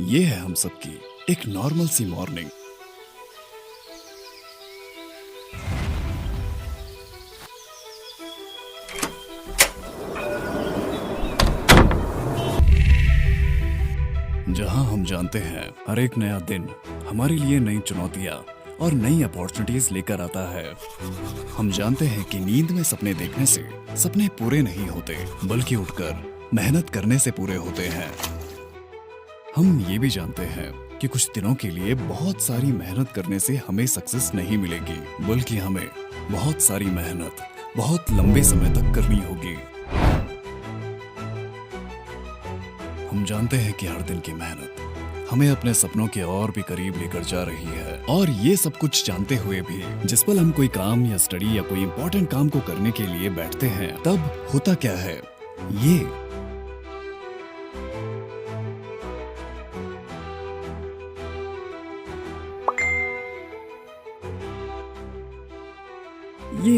ये है हम सबकी एक नॉर्मल सी मॉर्निंग। जहां हम जानते हैं हर एक नया दिन हमारे लिए नई चुनौतियां और नई अपॉर्चुनिटीज लेकर आता है। हम जानते हैं कि नींद में सपने देखने से सपने पूरे नहीं होते, बल्कि उठकर मेहनत करने से पूरे होते हैं। हम ये भी जानते हैं कि कुछ दिनों के लिए बहुत सारी मेहनत करने से हमें सक्सेस नहीं मिलेगी, बल्कि हमें बहुत सारी मेहनत बहुत लंबे समय तक करनी होगी। हम जानते हैं कि हर दिन की मेहनत हमें अपने सपनों के और भी करीब लेकर जा रही है, और ये सब कुछ जानते हुए भी जिस पल हम कोई काम या स्टडी या कोई इंपॉर्टेंट काम को करने के लिए बैठते हैं, तब होता क्या है ये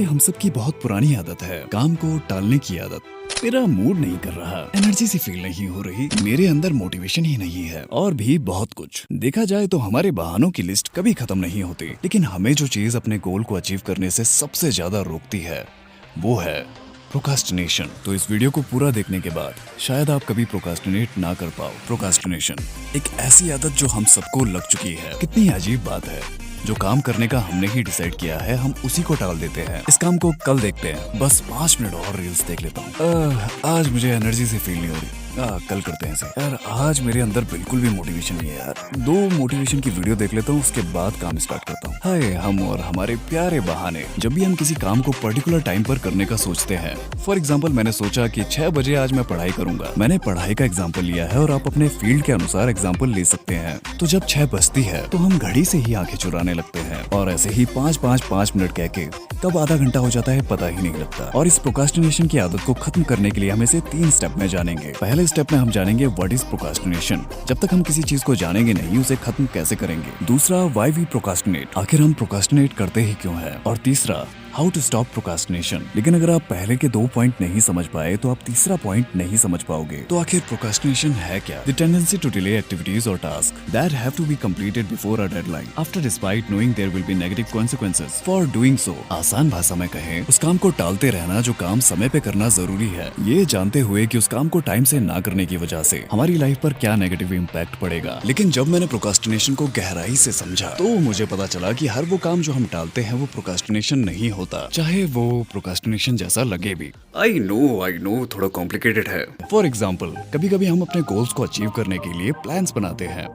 हम सबकी बहुत पुरानी आदत है, काम को टालने की आदत। मेरा मूड नहीं कर रहा, एनर्जी सी फील नहीं हो रही, मेरे अंदर मोटिवेशन ही नहीं है, और भी बहुत कुछ। देखा जाए तो हमारे बहानों की लिस्ट कभी खत्म नहीं होती, लेकिन हमें जो चीज अपने गोल को अचीव करने से सबसे ज्यादा रोकती है वो है प्रोक्रास्टिनेशन। तो इस वीडियो को पूरा देखने के बाद शायद आप कभी प्रोक्रास्टिनेट ना कर पाओ। प्रोक्रास्टिनेशन एक ऐसी आदत जो हम सबको लग चुकी है। कितनी अजीब बात है, जो काम करने का हमने ही डिसाइड किया है हम उसी को टाल देते हैं। इस काम को कल देखते हैं, बस 5 मिनट और रील्स देख लेता हूँ, आज मुझे एनर्जी से फील नहीं हो रही, कल करते हैं इसे। यार आज मेरे अंदर बिल्कुल भी मोटिवेशन नहीं है यार, 2 मोटिवेशन की वीडियो देख लेता हूँ, उसके बाद काम स्टार्ट करता हूँ। हाय हम और हमारे प्यारे बहाने। जब भी हम किसी काम को पर्टिकुलर टाइम पर करने का सोचते हैं, फॉर एग्जाम्पल मैंने सोचा कि 6 बजे आज मैं पढ़ाई करूंगा। मैंने पढ़ाई का एग्जाम्पल लिया है और आप अपने फील्ड के अनुसार एग्जाम्पल ले सकते हैं। तो जब 6 बजती है तो हम घड़ी से ही आंखें चुराने लगते हैं, और ऐसे ही 5 मिनट कह के कब आधा घंटा हो जाता है पता ही नहीं लगता। और इस प्रोक्रास्टिनेशन की आदत को खत्म करने के लिए हम इसे 3 स्टेप में जानेंगे। पहले स्टेप में हम जानेंगे व्हाट इज प्रोक्रास्टिनेशन। जब तक हम किसी चीज को जानेंगे नहीं, उसे खत्म कैसे करेंगे। दूसरा, व्हाई वी प्रोक्रास्टिनेट, आखिर हम प्रोक्रास्टिनेट करते ही क्यों है। और तीसरा, हाउ टू स्टॉप प्रोक्रास्टिनेशन। लेकिन अगर आप पहले के 2 पॉइंट नहीं समझ पाए तो आप तीसरा पॉइंट नहीं समझ पाओगे। तो आखिर प्रोक्रास्टिनेशन है क्या? The tendency to delay activities और task that have to be completed before a deadline after despite knowing there will be negative consequences for doing so. आसान भाषा में कहें, उस काम को टालते रहना जो काम समय पे करना जरूरी है, ये जानते हुए कि उस काम को टाइम से ना करने की वजह से हमारी लाइफ पर क्या नेगेटिव इम्पैक्ट पड़ेगा। लेकिन जब मैंने प्रोक्रास्टिनेशन को गहराई से समझा तो मुझे पता चला कि हर वो काम जो हम टालते हैं वो प्रोक्रास्टिनेशन नहीं होता, चाहे वो प्रोक्रास्टिनेशन जैसा लगे भी। आई नो थोड़ा कॉम्प्लिकेटेड है। फॉर एग्जाम्पल, कभी कभी हम अपने गोल्स को अचीव करने के लिए प्लान्स बनाते हैं,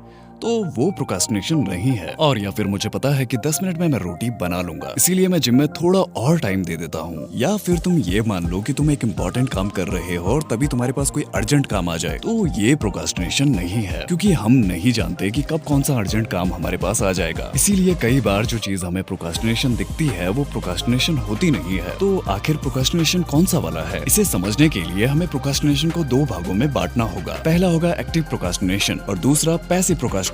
तो वो प्रोक्रास्टिनेशन नहीं है। और या फिर मुझे पता है कि 10 मिनट में मैं रोटी बना लूंगा, इसीलिए मैं जिम में थोड़ा और टाइम दे देता हूँ। या फिर तुम ये मान लो कि तुम एक इम्पोर्टेंट काम कर रहे हो और तभी तुम्हारे पास कोई अर्जेंट काम आ जाए, तो ये प्रोक्रास्टिनेशन नहीं है, क्योंकि हम नहीं जानते कि कब कौन सा अर्जेंट काम हमारे पास आ जाएगा। इसीलिए कई बार जो चीज हमें प्रोक्रास्टिनेशन दिखती है वो प्रोक्रास्टिनेशन होती नहीं है। तो आखिर प्रोक्रास्टिनेशन कौन सा वाला है? इसे समझने के लिए हमें प्रोक्रास्टिनेशन को 2 भागों में बांटना होगा। पहला होगा एक्टिव प्रोक्रास्टिनेशन और दूसरा पैसिव प्रोक्रास्टिनेशन।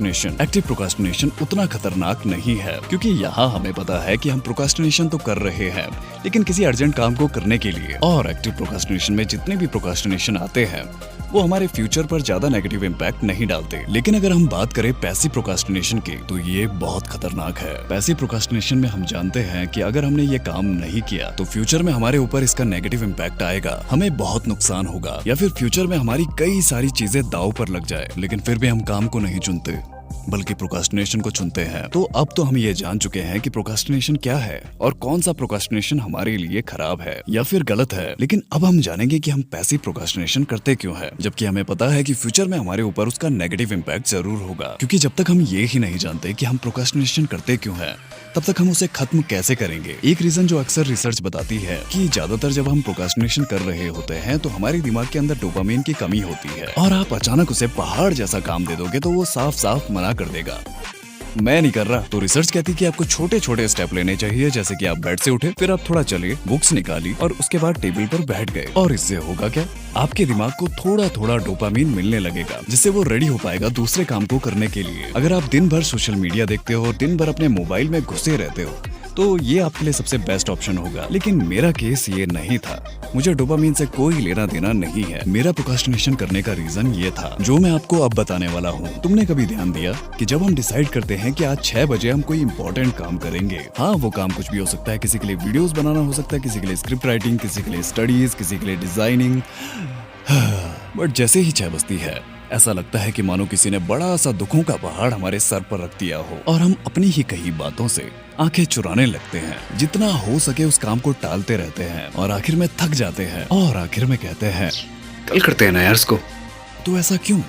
एक्टिव प्रोक्रास्टिनेशन उतना खतरनाक नहीं है, क्योंकि यहाँ हमें पता है कि हम प्रोक्रास्टिनेशन तो कर रहे हैं, लेकिन किसी अर्जेंट काम को करने के लिए। और एक्टिव प्रोक्रास्टिनेशन में जितने भी प्रोक्रास्टिनेशन आते हैं वो हमारे फ्यूचर पर ज्यादा नेगेटिव इम्पैक्ट नहीं डालते। लेकिन अगर हम बात करें पैसिव प्रोक्रास्टिनेशन की, तो ये बहुत खतरनाक है। पैसिव प्रोक्रास्टिनेशन में हम जानते हैं कि अगर हमने ये काम नहीं किया तो फ्यूचर में हमारे ऊपर इसका नेगेटिव इम्पैक्ट आएगा, हमें बहुत नुकसान होगा, या फिर फ्यूचर में हमारी कई सारी चीजें दांव पर लग जाए, लेकिन फिर भी हम काम को नहीं चुनते बल्कि प्रोक्रास्टिनेशन को चुनते हैं। तो अब तो हम ये जान चुके हैं कि प्रोक्रास्टिनेशन क्या है और कौन सा प्रोक्रास्टिनेशन हमारे लिए खराब है या फिर गलत है। लेकिन अब हम जानेंगे कि हम पैसिव प्रोक्रास्टिनेशन करते क्यों है, जबकि हमें पता है कि फ्यूचर में हमारे ऊपर उसका नेगेटिव इम्पैक्ट जरूर होगा। क्योंकि जब तक हम ये ही नहीं जानते कि हम प्रोक्रास्टिनेशन करते क्यों है, तब तक हम उसे खत्म कैसे करेंगे। एक रीजन जो अक्सर रिसर्च बताती है कि ज्यादातर जब हम प्रोक्रास्टिनेशन कर रहे होते हैं तो हमारे दिमाग के अंदर डोपामिन की कमी होती है, और आप अचानक उसे पहाड़ जैसा काम दे दोगे तो वो साफ साफ मना कर देगा, मैं नहीं कर रहा। तो रिसर्च कहती है कि आपको छोटे छोटे स्टेप लेने चाहिए, जैसे कि आप बेड से उठे, फिर आप थोड़ा चले, बुक्स निकाली और उसके बाद टेबल पर बैठ गए। और इससे होगा क्या, आपके दिमाग को थोड़ा थोड़ा डोपामिन मिलने लगेगा, जिससे वो रेडी हो पाएगा दूसरे काम को करने के लिए। अगर आप दिन भर सोशल मीडिया देखते हो, दिन भर अपने मोबाइल में घुसे रहते हो, तो ये आपके लिए सबसे बेस्ट ऑप्शन होगा। लेकिन मेरा केस ये नहीं था। मुझे डोपामिन से कोई लेना देना नहीं है। मेरा प्रोक्रास्टिनेशन करने का रीजन ये था जो मैं आपको अब बताने वाला हूँ। तुमने कभी ध्यान दिया कि जब हम डिसाइड करते हैं कि आज 6 बजे हम कोई इंपॉर्टेंट काम करेंगे, हाँ वो काम कुछ भी हो सकता है, किसी के लिए वीडियोस बनाना हो सकता है, किसी के लिए स्क्रिप्ट राइटिंग, किसी के लिए स्टडीज, किसी के लिए डिजाइनिंग, बट जैसे ही 6 बजती है ऐसा लगता है कि मानो किसी ने बड़ा सा दुखों का पहाड़ हमारे सर पर रख दिया हो और हम अपनी ही कही बातों से आंखें चुराने लगते हैं। जितना हो सके उस काम को टालते रहते हैं और आखिर में थक जाते हैं और आखिर में कहते हैं कल करते हैं ना यार इसको। तो ऐसा क्यों?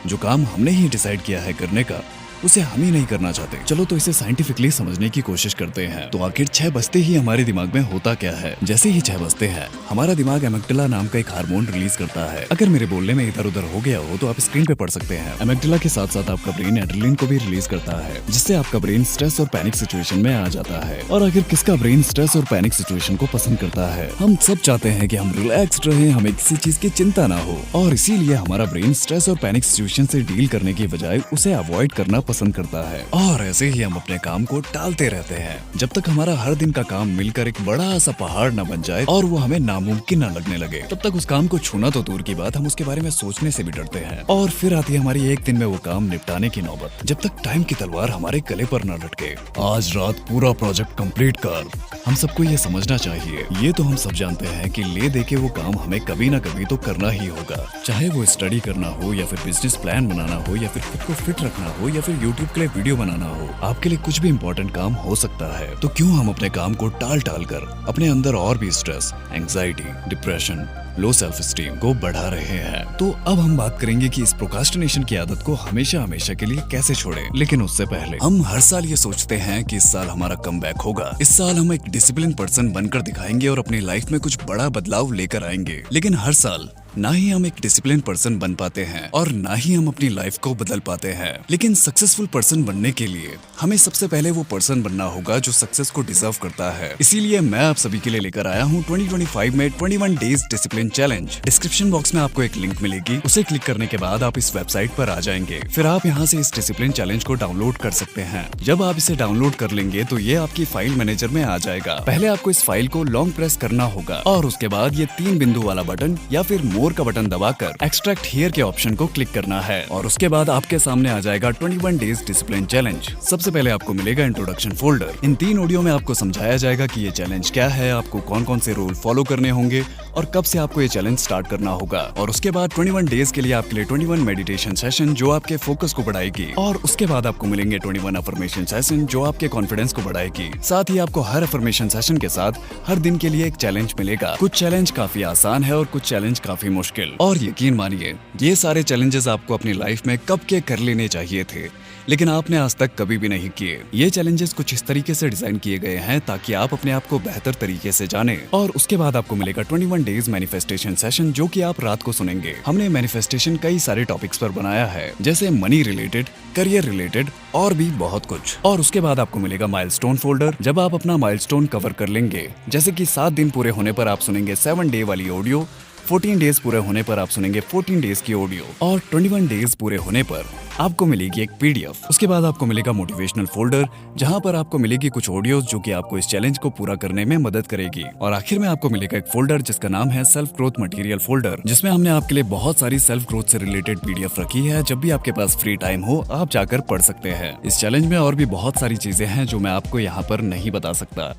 जो काम हमने ही डिसाइड किया है करने का उसे हम ही नहीं करना चाहते। चलो तो इसे साइंटिफिकली समझने की कोशिश करते हैं। तो आखिर 6 बजते ही हमारे दिमाग में होता क्या है? जैसे ही 6 बजते हैं हमारा दिमाग एमेग्डाला नाम का एक हार्मोन रिलीज करता है। अगर मेरे बोलने में इधर उधर हो गया हो तो आप स्क्रीन पे पढ़ सकते हैं। एमेग्डाला के साथ साथ आपका ब्रेन एड्रेनलिन को भी रिलीज करता है, जिससे आपका ब्रेन स्ट्रेस और पैनिक सिचुएशन में आ जाता है। और आखिर किसका ब्रेन स्ट्रेस और पैनिक सिचुएशन को पसंद करता है? हम सब चाहते हैं कि हम रिलैक्स्ड रहें, हमें किसी चीज की चिंता ना हो, और इसीलिए हमारा ब्रेन स्ट्रेस और पैनिक सिचुएशन से डील करने की बजाय उसे अवॉइड करना पसंद करता है। और ऐसे ही हम अपने काम को टालते रहते हैं जब तक हमारा हर दिन का काम मिलकर एक बड़ा सा पहाड़ न बन जाए और वो हमें नामुमकिन न लगने लगे। तब तक उस काम को छूना तो दूर की बात, हम उसके बारे में सोचने से भी डरते हैं। और फिर आती है हमारी एक दिन में वो काम निपटाने की नौबत, जब तक टाइम की तलवार हमारे गले पर न लटके। आज रात पूरा प्रोजेक्ट कंप्लीट कर। हम सबको ये समझना चाहिए, ये तो हम सब जानते हैं कि ले दे के वो काम हमें कभी ना कभी तो करना ही होगा। चाहे वो स्टडी करना हो या फिर बिजनेस प्लान बनाना हो या फिर खुद को फिट रखना हो या फिर यूट्यूब के लिए वीडियो बनाना हो, आपके लिए कुछ भी इम्पोर्टेंट काम हो सकता है। तो क्यों हम अपने काम को टाल टाल कर अपने अंदर और भी stress, anxiety, depression, low self esteem को बढ़ा रहे हैं? तो अब हम बात करेंगे कि इस प्रोक्रास्टिनेशन की आदत को हमेशा हमेशा के लिए कैसे छोड़ें। लेकिन उससे पहले हम हर साल ये सोचते हैं कि इस साल हमारा कमबैक होगा, इस साल हम एक डिसिप्लिन पर्सन बनकर दिखाएंगे और अपनी लाइफ में कुछ बड़ा बदलाव लेकर आएंगे। लेकिन हर साल ना ही हम एक डिसिप्लिन पर्सन बन पाते हैं और ना ही हम अपनी लाइफ को बदल पाते हैं। लेकिन सक्सेसफुल पर्सन बनने के लिए हमें सबसे पहले वो पर्सन बनना होगा जो सक्सेस को डिजर्व करता है। इसीलिए मैं आप सभी के लिए लेकर आया हूँ 2025 में 21 days discipline challenge. Description box में आपको एक लिंक मिलेगी, उसे क्लिक करने के बाद आप इस वेबसाइट पर आ जाएंगे। फिर आप यहाँ से इस डिसिप्लिन चैलेंज को डाउनलोड कर सकते हैं। जब आप इसे डाउनलोड कर लेंगे तो ये आपकी फाइल मैनेजर में आ जाएगा। पहले आपको इस फाइल को लॉन्ग प्रेस करना होगा और उसके बाद ये 3 बिंदु वाला बटन या फिर मोर का बटन दबाकर एक्सट्रैक्ट हियर के ऑप्शन को क्लिक करना है और उसके बाद आपके सामने आ जाएगा 21 डेज डिसिप्लिन चैलेंज। सबसे पहले आपको मिलेगा इंट्रोडक्शन फोल्डर। इन 3 ऑडियो में आपको समझाया जाएगा कि ये चैलेंज क्या है, आपको कौन कौन से रूल फॉलो करने होंगे और कब से आपको ये चैलेंज स्टार्ट करना होगा। और उसके बाद 21 डेज के लिए आपके लिए 21 मेडिटेशन सेशन जो आपके फोकस को बढ़ाएगी। और उसके बाद आपको मिलेंगे 21 अफर्मेशन सेशन जो आपके कॉन्फिडेंस को बढ़ाएगी। साथ ही आपको हर अफर्मेशन सेशन के साथ हर दिन के लिए एक चैलेंज मिलेगा। कुछ चैलेंज काफी आसान है और कुछ चैलेंज काफी मुश्किल। और यकीन मानिए ये सारे चैलेंजेस आपको अपनी लाइफ में कब के कर लेने चाहिए थे, लेकिन आपने आज तक कभी भी नहीं किए। ये चैलेंजेस कुछ इस तरीके से डिजाइन किए गए हैं ताकि आप अपने आप को बेहतर तरीके से जाने। और उसके बाद आपको मिलेगा 21 डेज मैनिफेस्टेशन सेशन जो कि आप रात को सुनेंगे। हमने मैनिफेस्टेशन कई सारे टॉपिक्स पर बनाया है, जैसे मनी रिलेटेड, करियर रिलेटेड और भी बहुत कुछ। और उसके बाद आपको मिलेगा माइलस्टोन फोल्डर। जब आप अपना माइलस्टोन कवर कर लेंगे, जैसे कि 7 दिन पूरे होने पर आप सुनेंगे 7 डे वाली ऑडियो, 14 डेज पूरे होने पर आप सुनेंगे 14 डेज की ऑडियो और 21 डेज पूरे होने पर आपको मिलेगी एक पीडीएफ। उसके बाद आपको मिलेगा मोटिवेशनल फोल्डर जहां पर आपको मिलेगी कुछ ऑडियोज जो कि आपको इस चैलेंज को पूरा करने में मदद करेगी। और आखिर में आपको मिलेगा एक फोल्डर जिसका नाम है सेल्फ ग्रोथ मटेरियल फोल्डर, जिसमें हमने आपके लिए बहुत सारी सेल्फ ग्रोथ से रिलेटेड पीडीएफ रखी है। जब भी आपके पास फ्री टाइम हो आप जाकर पढ़ सकते हैं। इस चैलेंज में और भी बहुत सारी चीजें हैं जो मैं आपको यहाँ पर नहीं बता सकता।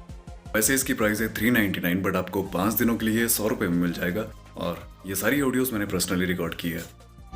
वैसे इसकी प्राइस है 399, बट आपको 5 दिनों के लिए 100 रुपए में मिल जाएगा। और ये सारी ऑडियोज मैंने पर्सनली रिकॉर्ड की है।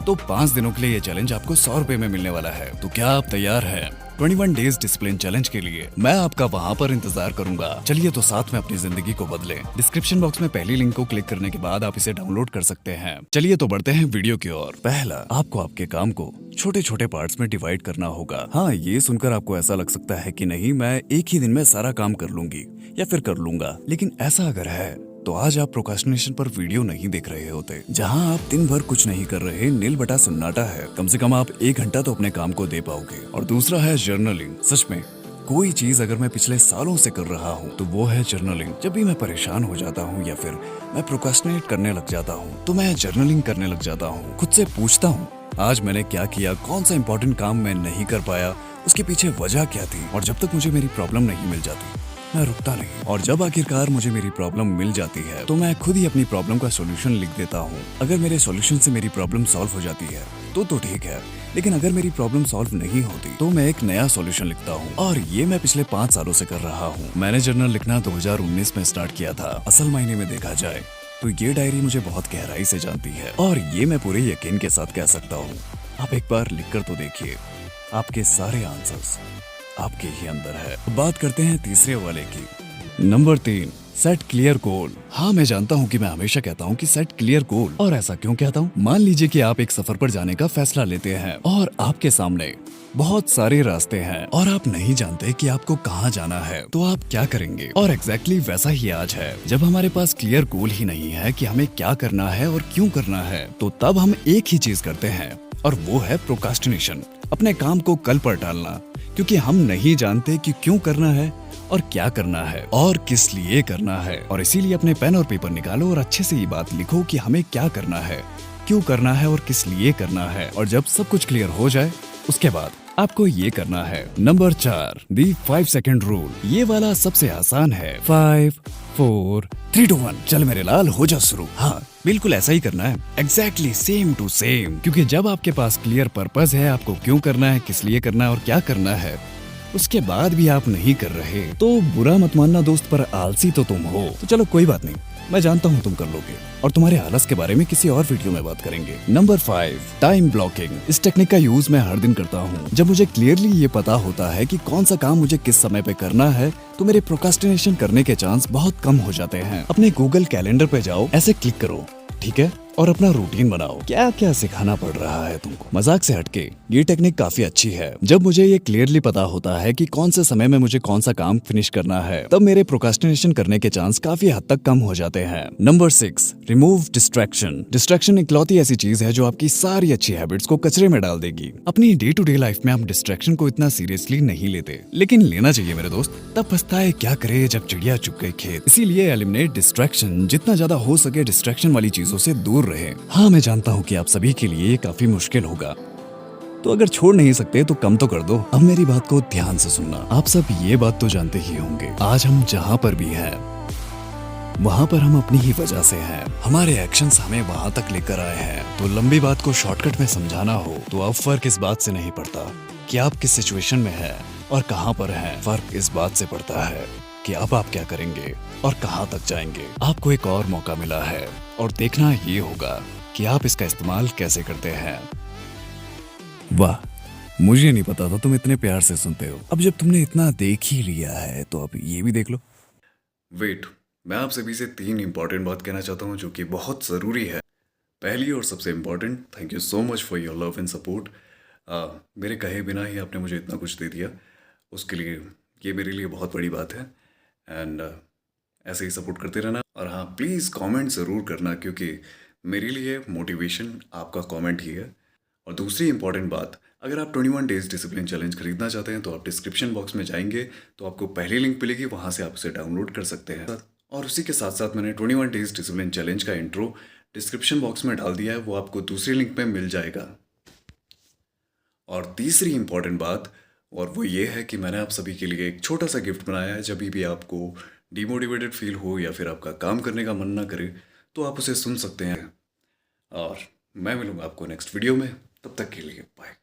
तो 5 दिनों के लिए ये चैलेंज आपको 100 रुपए में मिलने वाला है। तो क्या आप तैयार हैं 21 डेज डिसिप्लिन चैलेंज के लिए? मैं आपका वहाँ पर इंतजार करूंगा। चलिए तो साथ में अपनी जिंदगी को बदलें। डिस्क्रिप्शन बॉक्स में पहली लिंक को क्लिक करने के बाद आप इसे डाउनलोड कर सकते हैं। चलिए तो बढ़ते हैं वीडियो की ओर। पहला, आपको आपके काम को छोटे छोटे पार्ट्स में डिवाइड करना होगा। हाँ, ये सुनकर आपको ऐसा लग सकता है कि नहीं, मैं एक ही दिन में सारा काम कर लूंगी या फिर कर लूंगा। लेकिन ऐसा अगर है तो आज आप प्रोक्रास्टिनेशन पर वीडियो नहीं देख रहे होते, जहां आप दिन भर कुछ नहीं कर रहे, नील बटा सन्नाटा है। कम से कम आप 1 घंटा तो अपने काम को दे पाओगे। और दूसरा है जर्नलिंग। सच में कोई चीज अगर मैं पिछले सालों से कर रहा हूँ तो वो है जर्नलिंग। जब भी मैं परेशान हो जाता हूँ या फिर मैं प्रोक्रास्टिनेट करने लग जाता हूँ तो मैं जर्नलिंग करने लग जाता हूँ। खुद से पूछता हूँ आज मैंने क्या किया, कौन सा इंपॉर्टेंट काम मैं नहीं कर पाया, उसके पीछे वजह क्या थी। और जब तक मुझे मेरी प्रॉब्लम नहीं मिल जाती मैं रुकता नहीं, और जब आखिरकार मुझे मेरी प्रॉब्लम मिल जाती है तो मैं खुद ही अपनी प्रॉब्लम का सॉल्यूशन लिख देता हूँ। अगर मेरे सॉल्यूशन से मेरी प्रॉब्लम सॉल्व हो जाती है तो ठीक है, लेकिन अगर मेरी प्रॉब्लम सॉल्व नहीं होती तो मैं एक नया सॉल्यूशन लिखता हूँ, और ये मैं पिछले 5 सालों से कर रहा हूँ। मैंने जर्नल लिखना 2019 में स्टार्ट किया था। असल मायने में देखा जाए तो ये डायरी मुझे बहुत गहराई से जानती है, और ये मैं पूरे यकीन के साथ कह सकता हूँ। आप एक बार लिखकर तो देखिए, आपके सारे आंसर्स आपके ही अंदर है। बात करते हैं तीसरे वाले की। Number 3, set clear goal. हाँ, मैं जानता हूँ कि मैं हमेशा कहता हूँ कि सेट क्लियर गोल, और ऐसा क्यों कहता हूँ? मान लीजिए कि आप एक सफर पर जाने का फैसला लेते हैं और आपके सामने बहुत सारे रास्ते हैं और आप नहीं जानते कि आपको कहाँ जाना है, तो आप क्या करेंगे? और एग्जैक्टली वैसा ही आज है। जब हमारे पास क्लियर गोल ही नहीं है कि हमें क्या करना है और क्यों करना है, तो तब हम एक ही चीज करते हैं, और वो है प्रोक्रास्टिनेशन, अपने काम को कल पर टालना, क्योंकि हम नहीं जानते कि क्यों करना है और क्या करना है और किस लिए करना है। और इसीलिए अपने पेन और पेपर निकालो और अच्छे से ये बात लिखो कि हमें क्या करना है, क्यों करना है और किस लिए करना है। और जब सब कुछ क्लियर हो जाए उसके बाद आपको ये करना है। नंबर 4, दी 5 सेकंड रूल। ये वाला सबसे आसान है। 5, 4, 3, 2, 1। चल मेरे लाल, हो जा शुरू। हाँ, बिल्कुल ऐसा ही करना है, एग्जैक्टली सेम टू सेम। क्योंकि जब आपके पास क्लियर पर्पस है, आपको क्यों करना है, किस लिए करना है और क्या करना है, उसके बाद भी आप नहीं कर रहे तो बुरा मत मानना दोस्त, पर आलसी तो तुम हो। तो चलो कोई बात नहीं, मैं जानता हूँ तुम कर लोगे, और तुम्हारे आलस के बारे में किसी और वीडियो में बात करेंगे। Number 5, time blocking. इस टेक्निक का यूज मैं हर दिन करता हूँ। जब मुझे क्लियरली ये पता होता है कि कौन सा काम मुझे किस समय पे करना है, तो मेरे प्रोक्रास्टिनेशन करने के चांस बहुत कम हो जाते हैं। अपने गूगल कैलेंडर पे जाओ, ऐसे क्लिक करो, ठीक है, और अपना रूटीन बनाओ। क्या क्या सिखाना पड़ रहा है तुमको? मजाक से हटके ये टेक्निक काफी अच्छी है। जब मुझे ये क्लियरली पता होता है कि कौन से समय में मुझे कौन सा काम फिनिश करना है, तब मेरे प्रोक्रास्टिनेशन करने के चांस काफी हद तक कम हो जाते हैं। Number 6, remove distraction. डिस्ट्रैक्शन इकलौती ऐसी चीज है जो आपकी सारी अच्छी हैबिट्स को कचरे में डाल देगी। अपनी डे टू डे लाइफ में हम डिस्ट्रैक्शन को इतना सीरियसली नहीं लेते, लेकिन लेना चाहिए मेरे दोस्त। तब पछताए क्या करे जब चिड़िया चुग गई खेत। इसीलिए एलिमिनेट डिस्ट्रैक्शन। जितना ज्यादा हो सके डिस्ट्रैक्शन वाली चीजों से दूर रहे। हाँ, मैं जानता हूँ कि आप सभी के लिए ये काफी मुश्किल होगा, तो अगर छोड़ नहीं सकते तो कम तो कर दो। अब मेरी बात को ध्यान से सुनना। आप सब ये बात तो जानते ही होंगे, आज हम जहाँ पर भी हैं वहाँ पर हम अपनी ही वजह से हैं। हमारे एक्शंस हमें वहाँ तक लेकर आए हैं। तो लंबी बात को शॉर्टकट में समझाना हो तो अब फर्क इस बात से नहीं पड़ता कि आप किस सिचुएशन में हैं और कहाँ पर हैं। फर्क इस बात से पड़ता है कि अब आप क्या करेंगे और कहाँ तक जाएंगे। आपको एक और मौका मिला है, और देखना ये होगा कि आप इसका इस्तेमाल कैसे करते हैं। वाह, मुझे नहीं पता था तुम इतने प्यार से सुनते हो। अब जब तुमने इतना देख ही लिया है तो अब ये भी देख लो। वेट, मैं आप सभी से 3 इंपॉर्टेंट बात कहना चाहता हूँ जो कि बहुत ज़रूरी है। पहली और सबसे important, thank you so much for your love and support. मेरे कहे बिना ही आपने मुझे इतना कुछ दे दिया, उसके लिए ये मेरे लिए बहुत बड़ी बात है। एंड ऐसे ही सपोर्ट करते रहना। और हाँ, प्लीज़ कमेंट ज़रूर करना, क्योंकि मेरे लिए मोटिवेशन आपका कमेंट ही है। और दूसरी इंपॉर्टेंट बात, अगर आप 21 डेज डिसिप्लिन चैलेंज खरीदना चाहते हैं तो आप डिस्क्रिप्शन बॉक्स में जाएंगे तो आपको पहली लिंक मिलेगी, वहाँ से आप उसे डाउनलोड कर सकते हैं। और उसी के साथ साथ मैंने 21 डेज डिसिप्लिन चैलेंज का इंट्रो डिस्क्रिप्शन बॉक्स में डाल दिया है, वो आपको दूसरी लिंक में मिल जाएगा। और तीसरी इंपॉर्टेंट बात, और वो ये है कि मैंने आप सभी के लिए एक छोटा सा गिफ्ट बनाया है। जब भी आपको डिमोटिवेटेड फील हो या फिर आपका काम करने का मन ना करे तो आप उसे सुन सकते हैं। और मैं मिलूंगा आपको नेक्स्ट वीडियो में, तब तक के लिए बाय।